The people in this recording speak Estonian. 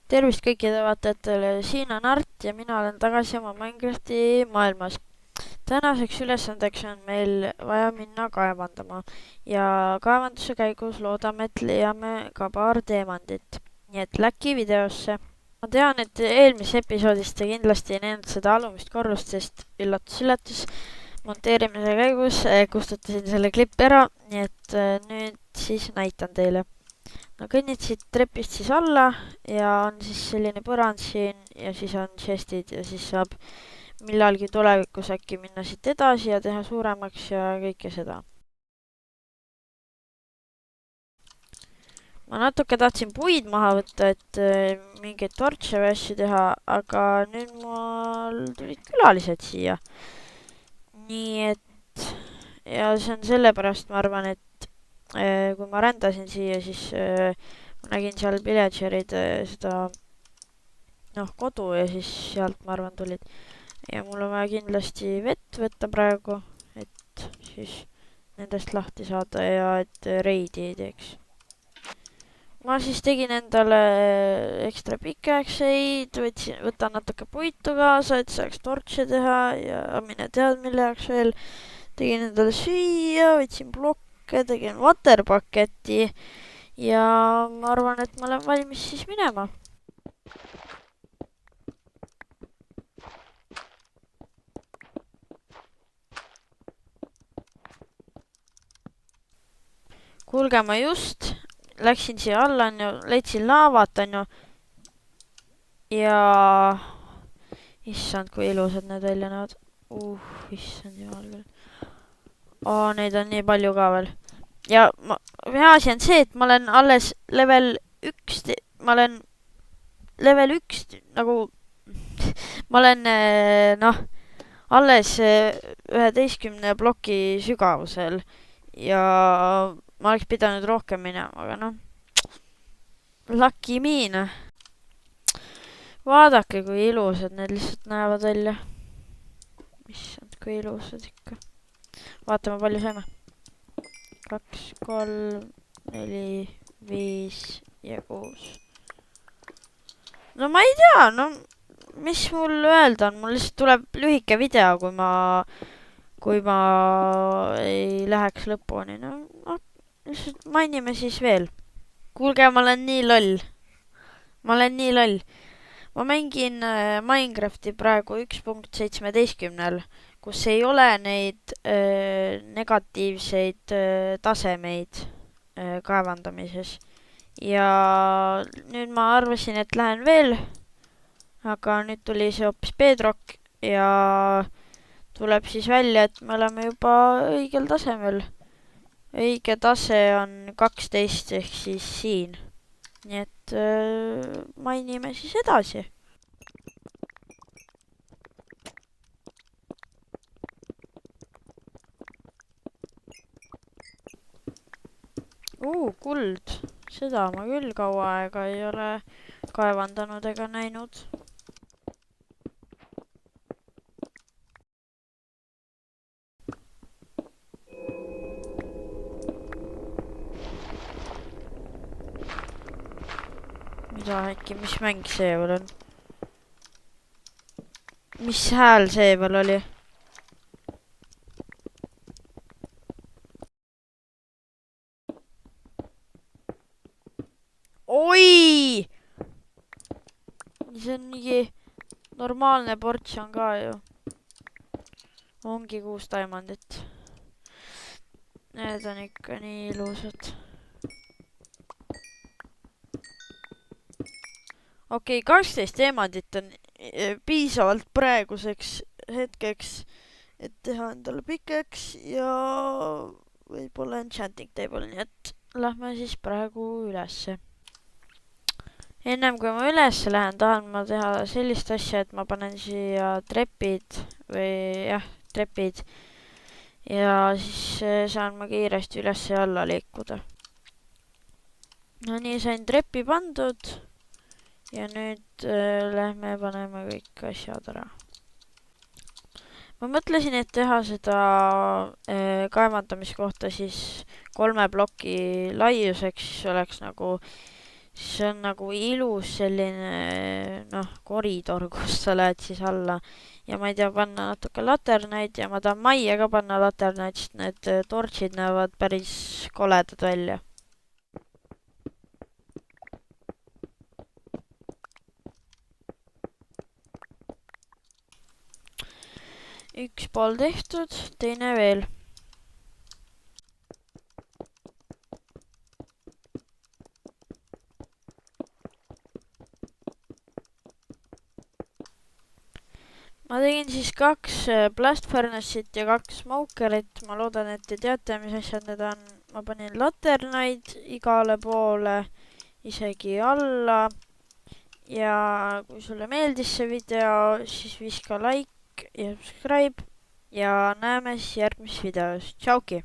Tervist kõikidele vaatajatele, siin on Art ja mina olen tagasi oma Minecrafti maailmas. Tänaseks ülesandeks on meil vaja minna kaevandama ja kaevanduse käigus loodame, et leiame ka paar teemandit. Nii et läki videosse. Ma tean, et eelmises episoodis te kindlasti ei näinud seda alumist korrust, sest üllatus, monteerimise käigus kustutasin selle klippi ära, nii et nüüd siis näitan teile. No kõnnid siit trepist siis alla ja on siis selline põrand siin ja siis on chestid ja siis saab millalgi tulevikus äkki minna siit edasi ja teha suuremaks ja kõike seda. Ma natuke tahtsin puid maha võtta, et mingeid tortše või asju teha, aga nüüd mul tulid külalised siia. Nii et, ja see on sellepärast, ma arvan, et kui ma rändasin siia, siis ma nägin seal villageride seda kodu ja siis sealt ma arvan tulid. Ja mul on vaja kindlasti vett võtta praegu, et siis nendest lahti saada ja et reidi ei teeks. Ma siis tegin endale ekstra pikeakseid, võtan natuke puitu kaasa, et saaks tortše teha ja mine tead mille jaoks veel. Tegin endale süüa, võtsin blokke, tegin waterbucketi ja ma arvan, et ma olen valmis siis minema. Kuulge, ma just läksin siia alla, leidsin laavat, ja issand, kui ilusad need välja näevad. Issand jumal küll. Neid on nii palju ka veel. Ja hea asi on see, et ma olen alles level 1, nagu, ma olen alles 11 ploki sügavusel ja ma oleks pidanud rohkem minema, aga lucky me. Vaadake, kui ilusad need lihtsalt näevad välja. Issand, kui ilusad ikka. Vaatame, palju saime. 2, 3, 4, 5 ja 6. No ma ei tea, mis mul öelda on. Mul lihtsalt tuleb lühike video, kui ma ei läheks lõpuni. Lihtsalt mainime siis veel. Kuulge, ma olen nii loll. Ma mängin Minecrafti praegu 1.17, kus ei ole neid negatiivseid tasemeid kaevandamises. Ja nüüd ma arvasin, et lähen veel, aga nüüd tuli see hoopis bedrock ja tuleb siis välja, et me oleme juba õigel tasemel. Õige tase on 12 ehk siis siin. Nii et mainime siis edasi. Kuld. Seda ma küll kaua aega ei ole kaevandanud ega näinud. Mida äkki, mis mäng see veel on? Mis hääl see veel oli? Oi! See on mingi normaalne portsjon ka ju. Ongi 6 diamondit. Need on ikka nii ilusad. Okei, 12 diamondit on piisavalt praeguseks hetkeks, et teha endale pikeks ja võib-olla enchanting table, nii et lähme siis praegu ülesse. Ennem kui ma ülesse lähen, tahan ma teha sellist asja, et ma panen siia trepid ja siis saan ma kiiresti üles ja alla liikuda. No nii, sain trepi pandud ja nüüd lähme paneme kõik asjad ära. Ma mõtlesin, et teha seda kaevandamiskohta siis 3 ploki laiuseks, siis oleks nagu siis see on nagu ilus selline noh, koridor, kus sa lähed siis alla ja ma ei tea, panna natuke laternaid ja ma tahan majja ka panna laternaid, sest need tortsid näevad päris koledad välja. Üks pool tehtud, teine veel. Ma tegin siis 2 blast furnace'it ja 2 smokerit, ma loodan, et te teate, mis asjad need on. Ma panin laternaid igale poole, isegi alla. Ja kui sulle meeldis see video, siis viska like ja subscribe ja näeme siis järgmises videos. Tšauki!